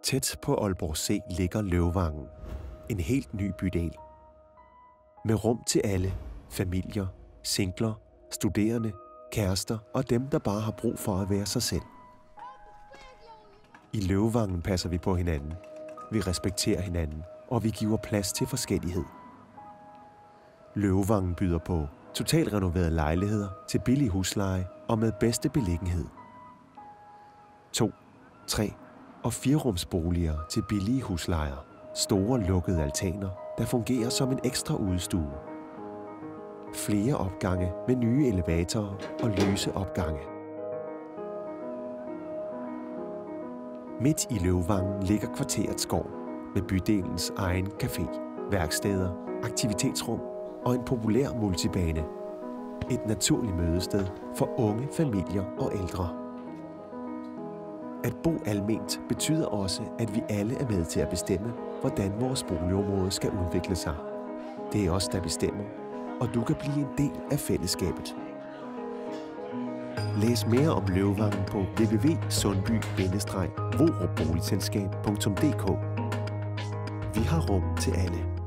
Tæt på Aalborg C ligger Løvvangen. En helt ny bydel. Med rum til alle. Familier, singler, studerende, kærester og dem, der bare har brug for at være sig selv. I Løvvangen passer vi på hinanden. Vi respekterer hinanden, og vi giver plads til forskellighed. Løvvangen byder på totalrenoverede lejligheder til billig husleje og med bedste beliggenhed. 2, 3 og 4-rumsboliger til billige huslejer. Store lukkede altaner, der fungerer som en ekstra udestue. Flere opgange med nye elevatorer og lyse opgange. Midt i Løvvangen ligger kvarteret Skov med bydelens egen café, værksteder, aktivitetsrum og en populær multibane. Et naturligt mødested for unge, familier og ældre. At bo alment betyder også, at vi alle er med til at bestemme, hvordan vores boligområde skal udvikle sig. Det er os, der bestemmer, og du kan blive en del af fællesskabet. Læs mere om Løvvangen på www.sundby-vorupboligselskab.dk. Vi har rum til alle.